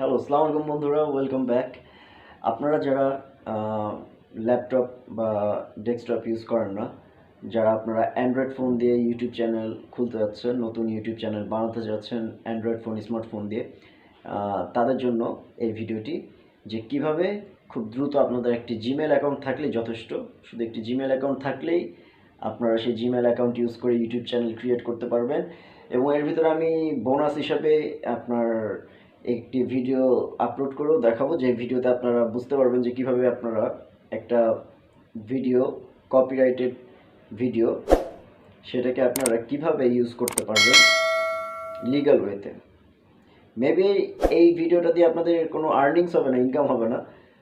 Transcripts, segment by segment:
Hello, আসসালামু আলাইকুম বন্ধুরা, ওয়েলকাম ব্যাক। আপনারা যারা ল্যাপটপ বা ডেস্কটপ ইউজ করেন না, যারা আপনারা অ্যান্ড্রয়েড ফোন দিয়ে ইউটিউব চ্যানেল খুলতে যাচ্ছেন, নতুন ইউটিউব চ্যানেল বানাতে যাচ্ছেন অ্যান্ড্রয়েড ফোন, স্মার্টফোন দিয়ে, তাদের জন্য এই ভিডিওটি, যে কিভাবে খুব দ্রুত আপনাদের একটি জিমেল অ্যাকাউন্ট থাকলেই যথেষ্ট। শুধু একটি জিমেল অ্যাকাউন্ট থাকলেই আপনারা সেই জিমেল অ্যাকাউন্ট ইউজ করে ইউটিউব চ্যানেল ক্রিয়েট করতে পারবেন। এবং এর ভিতরে আমি বোনাস হিসাবে আপনার একটি ভিডিও আপলোড করেও দেখাবো, যে ভিডিওতে আপনারা বুঝতে পারবেন যে কিভাবে আপনারা একটা ভিডিও, কপিরাইটেড ভিডিও, সেটাকে আপনারা কিভাবে ইউজ করতে পারবেন লিগ্যাল ওয়েতে। মেবি এই ভিডিওটা দিয়ে আপনাদের কোনো আর্নিংস হবে না, ইনকাম হবে না,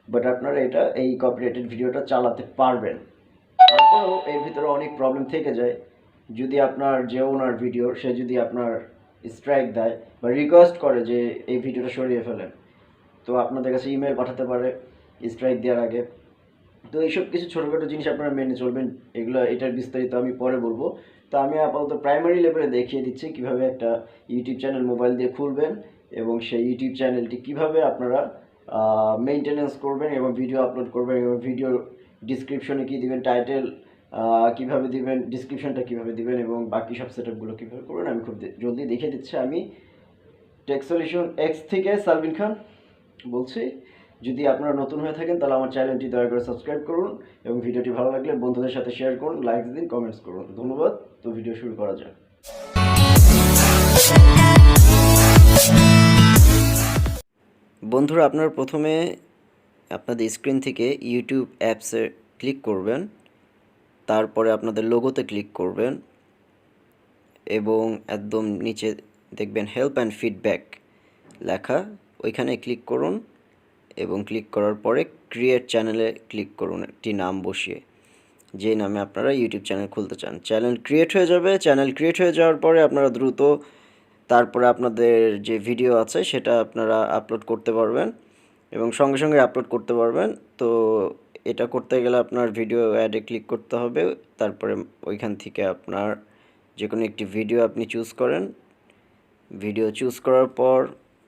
বাট আপনারা এই কপিরাইটেড ভিডিওটা চালাতে পারবেন। তারপরেও এর ভিতরে অনেক প্রবলেম থেকে যায়। যদি আপনার যে ওনার ভিডিও, সে যদি আপনার স্ট্রাইক দেয় বা রিকোয়েস্ট করে যে এই ভিডিওটা সরিয়ে ফেলেন, তো আপনাদের কাছে ইমেল পাঠাতে পারে স্ট্রাইক দেওয়ার আগে। তো এইসব কিছু ছোটোখাটো জিনিস আপনারা মেনে চলবেন। এটার বিস্তারিত আমি পরে বলবো। তো আমি আপাতত প্রাইমারি লেভেলে দেখিয়ে দিচ্ছি কীভাবে একটা ইউটিউব চ্যানেল মোবাইল দিয়ে খুলবেন এবং সেই ইউটিউব চ্যানেলটি কীভাবে আপনারা মেনটেনেন্স করবেন এবং ভিডিও আপলোড করবেন, এবং ভিডিও ডিসক্রিপশনে কী দিবেন, টাইটেল কীভাবে দিবেন, ডিসক্রিপশনটা কীভাবে দিবেন, এবং বাকি সব সেটআপগুলো কীভাবে করবেন আমি খুব জলদি দেখিয়ে দিচ্ছি। আমি টেক সলিউশন এক্স থেকে সালবিন খান বলছি। যদি আপনারা নতুন হয়ে থাকেন তাহলে আমার চ্যানেলটি দয়া করে সাবস্ক্রাইব করুন, এবং ভিডিওটি ভালো লাগলে বন্ধুদের সাথে শেয়ার করুন, লাইক দিন, কমেন্টস করুন। ধন্যবাদ। তো ভিডিও শুরু করা যাক। বন্ধুরা, আপনারা প্রথমে আপনাদের স্ক্রিন থেকে ইউটিউব অ্যাপসে ক্লিক করবেন, তারপরে আপনাদের লোগোতে ক্লিক করবেন এবং একদম নিচে দেখবেন হেল্প অ্যান্ড ফিডব্যাক লেখা, ওইখানে ক্লিক করুন এবং ক্লিক করার পরে ক্রিয়েট চ্যানেলে ক্লিক করুন একটি নাম বসিয়ে, যে নামে আপনারা ইউটিউব চ্যানেল খুলতে চান। চ্যানেল ক্রিয়েট হয়ে যাবে। চ্যানেল ক্রিয়েট হয়ে যাওয়ার পরে আপনারা দ্রুত তারপরে আপনাদের যে ভিডিও আছে সেটা আপনারা আপলোড করতে পারবেন এবং সঙ্গে সঙ্গে আপলোড করতে পারবেন। তো এটা করতে গেলে আপনার ভিডিও অ্যাডে ক্লিক করতে হবে, তারপরে ওইখান থেকে আপনার যে কোনো একটি ভিডিও আপনি চুজ করেন। ভিডিও চুজ করার পর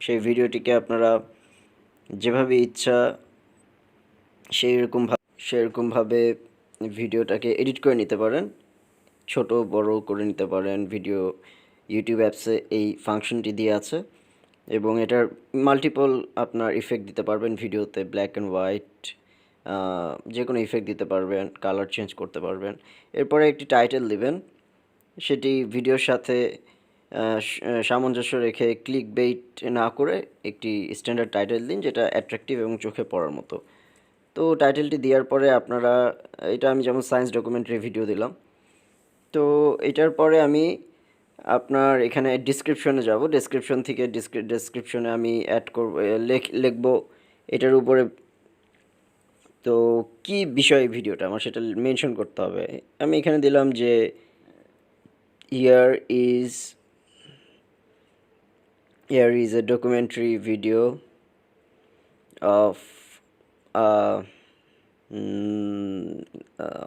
সেই ভিডিওটিকে আপনারা যেভাবে ইচ্ছা সেরকমভাবে ভিডিওটাকে এডিট করে নিতে পারেন, ছোট বড় করে নিতে পারেন। ভিডিও ইউটিউব অ্যাপসে এই ফাংশনটি দিয়ে আছে এবং এটার মাল্টিপল আপনার ইফেক্ট দিতে পারবেন ভিডিওতে, ব্ল্যাক অ্যান্ড হোয়াইট, যে কোনো ইফেক্ট দিতে পারবেন, কালার চেঞ্জ করতে পারবেন। এরপরে একটি টাইটেল দিবেন, সেটি ভিডিওর সাথে সামঞ্জস্য রেখে ক্লিক বেইট না করে একটি স্ট্যান্ডার্ড টাইটেল দিন, যেটা অ্যাট্রাকটিভ এবং চোখে পড়ার মতো। তো টাইটেলটি দেওয়ার পরে আপনারা, এটা আমি যেমন সায়েন্স ডকুমেন্টারি ভিডিও দিলাম, তো এটার পরে আমি আপনার এখানে ডিসক্রিপশনে যাব। ডেসক্রিপশন থেকে ডেসক্রিপশনে আমি অ্যাড করব, লিখব এটার উপরে তো কি বিষয় ভিডিওটা আমার সেটা মেনশন করতে হবে। আমি এখানে দিলাম যে here is a documentary video of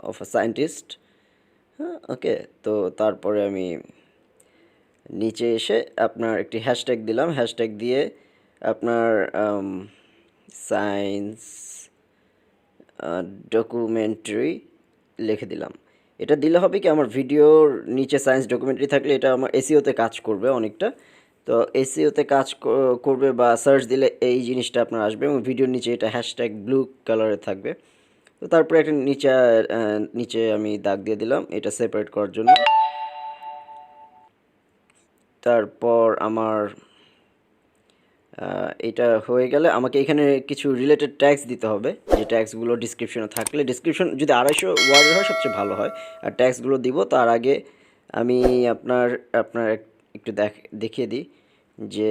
of a scientist. ওকে, তো তারপরে আমি নিচে এসে আপনার একটি হ্যাশট্যাগ দিলাম। হ্যাশট্যাগ দিয়ে আপনার সায়েন্স ডকুমেন্টারি লিখে দিলাম। এটা দিলে হবে কি, আমার ভিডিওর নিচে সায়েন্স ডকুমেন্টারি থাকলে এটা আমার এসইওতে কাজ করবে অনেকটা। তো এসইওতে কাজ করবে বা সার্চ দিলে এই জিনিসটা আপনার আসবে, এবং ভিডিওর নিচে এটা হ্যাশট্যাগ ব্লু কালারে থাকবে। তো তারপরে একটা নিচে আমি দাগ দিয়ে দিলাম এটা সেপারেট করার জন্য। তারপর আমার এটা হয়ে গেলে আমাকে এখানে কিছু রিলেটেড ট্যাগস দিতে হবে, যে ট্যাগসগুলো ডিসক্রিপশনে থাকলে, ডিসক্রিপশন যদি 250 ওয়ার্ডের হয় সবচেয়ে ভালো হয়। আর ট্যাগসগুলো দিব তার আগে আমি আপনার একটু দেখিয়ে দিই যে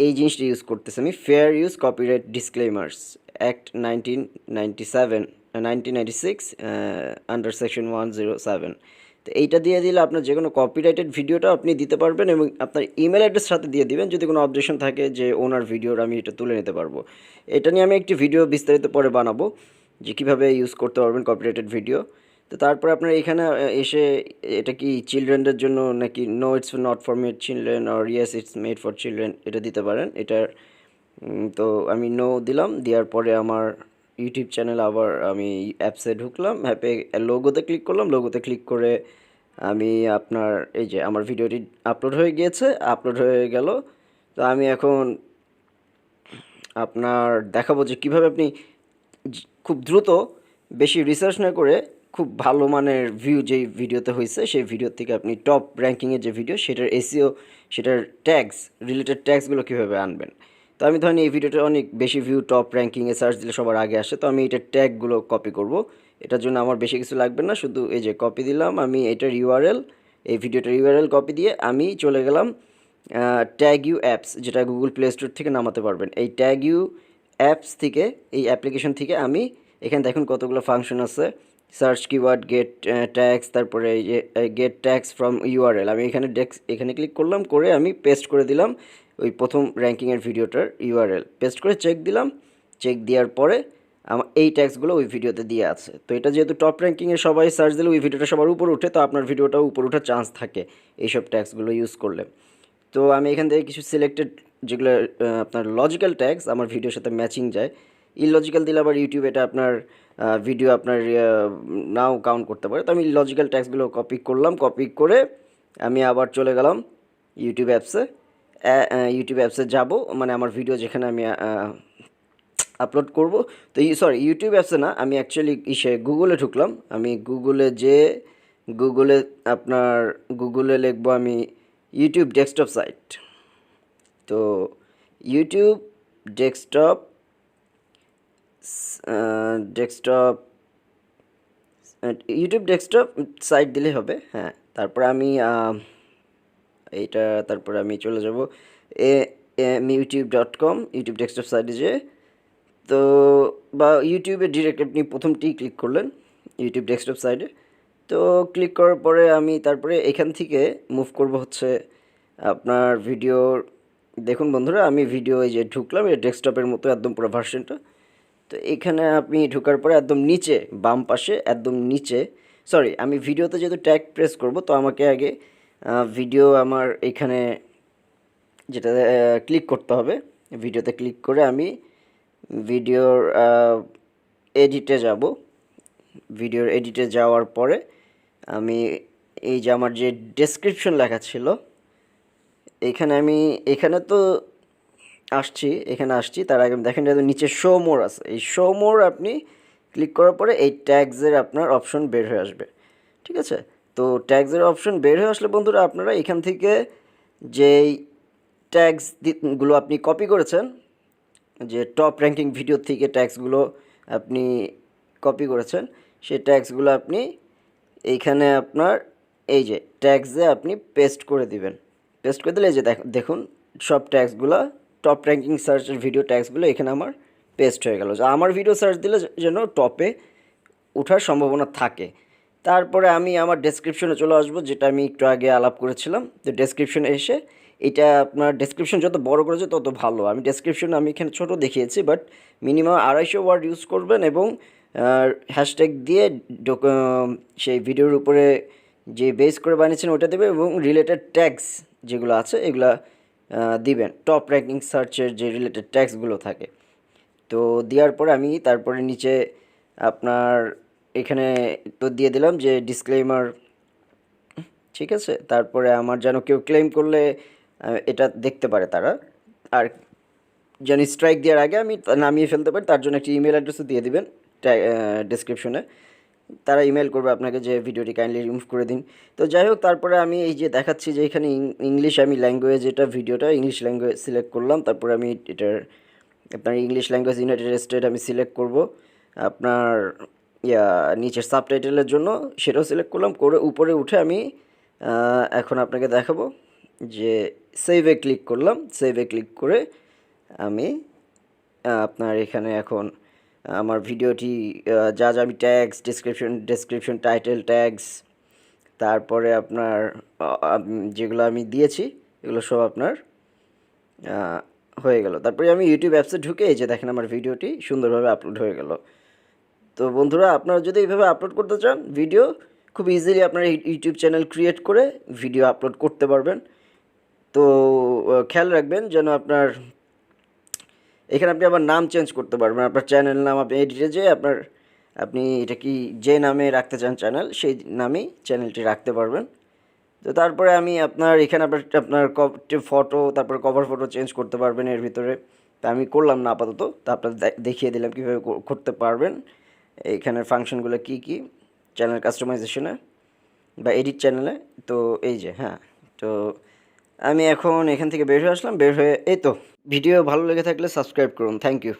এই জিনিসটা ইউজ করতেছি আমি, fair use copyright disclaimers act 1996 under section 107। তো এইটা দিয়ে দিলে আপনার যে কোনো কপিরাইটেড ভিডিওটা আপনি দিতে পারবেন, এবং আপনার ইমেল অ্যাড্রেস সাথে দিয়ে দিবেন যদি কোনো অবজেকশন থাকে যে ওনার ভিডিওর আমি এটা তুলে নিতে পারবো। এটা নিয়ে আমি একটি ভিডিও বিস্তারিত পরে বানাবো যে কীভাবে ইউজ করতে পারবেন কপিরাইটেড ভিডিও। তো তারপরে আপনার এখানে এসে এটা কি চিলড্রেনদের জন্য নাকি no it's not for made children, or yes it's made for children, এটা দিতে পারেন। এটার তো আমি নো দিলাম, দেওয়ার পরে আমার ইউটিউব চ্যানেল আবার আমি অ্যাপসে ঢুকলাম, অ্যাপে লোগোতে ক্লিক করলাম, লোগোতে ক্লিক করে আমি আপনার এই যে আমার ভিডিওটি আপলোড হয়ে গিয়েছে, আপলোড হয়ে গেল। তো আমি এখন আপনার দেখাবো যে কীভাবে আপনি খুব দ্রুত বেশি রিসার্চ না করে খুব ভালো মানের ভিউ যেই ভিডিওতে হয়েছে সেই ভিডিও থেকে আপনি টপ র্যাঙ্কিংয়ের যে ভিডিও সেটার এসইও, সেটার ট্যাগস, রিলেটেড ট্যাগসগুলো কীভাবে আনবেন। তো আমি ধরেন এই ভিডিওটা অনেক বেশি ভিউ, টপ র্যাঙ্কিংয়ে সার্চ দিলে সবার আগে আসে, তো আমি এটার ট্যাগগুলো কপি করব। এটার জন্য আমার বেশি কিছু লাগবে না, শুধু এই যে কপি দিলাম আমি এটার ইউআরএল, এই ভিডিওটার ইউআরএল কপি দিয়ে আমি চলে গেলাম ট্যাগ ইউ অ্যাপস, যেটা গুগল প্লে স্টোর থেকে নামাতে পারবেন। এই ট্যাগ ইউ অ্যাপস থেকে, এই অ্যাপ্লিকেশন থেকে আমি এখানে দেখুন কতগুলো ফাংশন আছে, সার্চ কিওয়ার্ড, গেট ট্যাগস, তারপরে এই যে গেট ট্যাগস ফ্রম ইউআরএল, আমি এখানে ক্লিক করলাম, করে আমি পেস্ট করে দিলাম ওই প্রথম র্যাঙ্কিংয়ের ভিডিওটার ইউআরএল, পেস্ট করে চেক দিলাম। চেক দেওয়ার পরে আমার এই ট্যাগসগুলো ওই ভিডিওতে দিয়ে আছে। তো এটা যেহেতু টপ র্যাঙ্কিংয়ে সবাই সার্চ দিলে ওই ভিডিওটা সবার উপর উঠে, তো আপনার ভিডিওটাও উপর ওঠার চান্স থাকে এইসব ট্যাগসগুলো ইউজ করলে। তো আমি এখান থেকে কিছু সিলেক্টেড যেগুলো আপনার লজিক্যাল ট্যাগস আমার ভিডিওর সাথে ম্যাচিং যায়, ইললজিক্যাল দিলে আবার ইউটিউব এটা আপনার ভিডিও আপনার নাও কাউন্ট করতে পারে। তো আমি লজিক্যাল ট্যাগসগুলো কপি করলাম, কপি করে আমি আবার চলে গেলাম ইউটিউব অ্যাপসে। ইউটিউব অ্যাপসে যাব, মানে আমার ভিডিও যেখানে আমি আপলোড করব। তো সরি, ইউটিউব অ্যাপসে না, আমি অ্যাকচুয়ালি গুগলে ঢুকলাম। আমি গুগলে যে গুগলে আপনার গুগলে লিখবো আমি ইউটিউব ডেস্কটপ সাইট। তো YouTube desktop desktop YouTube desktop site দিলেই হবে, হ্যাঁ। তারপর আমি এইটা, তারপরে আমি চলে যাব iutube.com, ইউটিউব ডেস্কটপ সাইটে যে, তো বা ইউটিউবে ডিরেক্ট আপনি প্রথমটি ক্লিক করলেন ইউটিউব ডেস্কটপ সাইডে। তো ক্লিক করার পরে আমি তারপরে এখান থেকে মুভ করব হচ্ছে আপনার ভিডিওর, দেখুন বন্ধুরা আমি ভিডিও এই যে ঢুকলাম, এই ডেস্কটপের মতো একদম পুরো ভার্সনটা। তো এখানে আপনি ঢোকার পরে একদম নিচে বাম পাশে একদম নিচে, সরি আমি ভিডিওতে যেহেতু ট্যাগ প্রেস করব তো আমাকে আগে ভিডিও আমার এখানে যেটা ক্লিক করতে হবে, ভিডিওতে ক্লিক করে আমি ভিডিওর এডিটে যাব। ভিডিওর এডিটে যাওয়ার পরে আমি এই যে আমার যে ডেসক্রিপশন লেখা ছিল এখানে তো এখানে আসছি, তার আগে দেখেন নিচে শো মোর আছে, এই শো মোর আপনি ক্লিক করার পরে এই ট্যাগসের আপনার অপশন বের হয়ে আসবে, ঠিক আছে। তো ট্যাগসের অপশন বের হয়ে আসলে বন্ধুরা আপনারা এখান থেকে যেই ট্যাগসগুলো আপনি কপি করেছেন, যে টপ র্যাঙ্কিং ভিডিও থেকে ট্যাগসগুলো আপনি কপি করেছেন, সেই ট্যাগসগুলো আপনি এইখানে আপনার এই যে ট্যাগসে আপনি পেস্ট করে দিবেন। পেস্ট করে দিলে এই যে দেখুন সব ট্যাগসগুলো, টপ র্যাঙ্কিং সার্চের ভিডিও ট্যাগসগুলো এখানে আমার পেস্ট হয়ে গেল, যে আমার ভিডিও সার্চ দিলে যেন টপে ওঠার সম্ভাবনা থাকে। তারপরে আমি আমার ডেসক্রিপশনে চলে আসবো, যেটা আমি একটু আগে আলাপ করেছিলাম। তো ডেসক্রিপশনে এসে এটা আপনার ডেসক্রিপশন যত বড় করেছে তত ভালো। আমি ডেসক্রিপশন আমি এখানে ছোট দেখিয়েছি, বাট মিনিমাম 250 ওয়ার্ড ইউজ করবেন এবং হ্যাশট্যাগ দিয়ে সেই ভিডিওর উপরে যে বেস করে বানিয়েছেন ওটা দেবে এবং রিলেটেড ট্যাগস যেগুলো আছে এগুলা দিবেন, টপ র্যাঙ্কিং সার্চের যে রিলেটেড ট্যাগসগুলো থাকে। তো দেওয়ার পরে আমি তারপরে নিচে আপনার এখানে তো দিয়ে দিলাম যে ডিসক্লেইমার, ঠিক আছে। তারপরে আমার যেন কেউ ক্লেম করলে এটা দেখতে পারে তারা, আর যেন স্ট্রাইক দেওয়ার আগে আমি নামিয়ে ফেলতে পারি তার জন্য একটি ইমেল অ্যাড্রেসও দিয়ে দিবেন ডেসক্রিপশনে। তারা ইমেল করবে আপনাকে যে ভিডিওটি কাইন্ডলি রিমুভ করে দিন। তো যাই হোক, তারপরে আমি এই যে দেখাচ্ছি যে এখানে ইংলিশ, আমি ল্যাঙ্গুয়েজ, এটা ভিডিওটা ইংলিশ ল্যাঙ্গুয়েজ সিলেক্ট করলাম। তারপরে আমি এটার আপনার ইংলিশ ল্যাঙ্গুয়েজ ইউনাইটেড স্টেট আমি সিলেক্ট করব। আপনার নিচের সাবটাইটেলের জন্য সেটাও সিলেক্ট করলাম, করে উপরে উঠে আমি এখন আপনাকে দেখাবো যে সেভে ক্লিক করলাম। সেভে ক্লিক করে আমি আপনার এখানে এখন আমার ভিডিওটি যা যা আমি ট্যাগস, ডেসক্রিপশন টাইটেল ট্যাগস, তারপরে আপনার যেগুলো আমি দিয়েছি এগুলো সব আপনার হয়ে গেল। তারপরে আমি ইউটিউব অ্যাপসে ঢুকে এই যে দেখেন আমার ভিডিওটি সুন্দরভাবে আপলোড হয়ে গেল। তো বন্ধুরা আপনারা যদি এইভাবে আপলোড করতে চান ভিডিও, খুব ইজিলি আপনারা ইউটিউব চ্যানেল ক্রিয়েট করে ভিডিও আপলোড করতে পারবেন। তো খেয়াল রাখবেন যেন আপনার এখানে আপনি আবার নাম চেঞ্জ করতে পারবেন, আপনার চ্যানেল নাম আপনি এডিটে যেয়ে আপনি এটা কি যে নামে রাখতে চান চ্যানেল সেই নামেই চ্যানেলটি রাখতে পারবেন। তো তারপরে আমি আপনার এখানে আপনার ফটো তারপরে কভার ফটো চেঞ্জ করতে পারবেন এর ভিতরে। তা আমি করলাম না আপাতত, তা আপনাদের দেখিয়ে দিলাম কীভাবে করতে পারবেন। এইখানের ফাংশনগুলো কী কী চ্যানেল কাস্টমাইজেশনে বা এডিট চ্যানেলে। তো এই যে হ্যাঁ, তো আমি এখন এখান থেকে বের হয়ে আসলাম, বের হয়ে এই তো। ভিডিও ভালো লেগে থাকলে সাবস্ক্রাইব করুন। Thank you.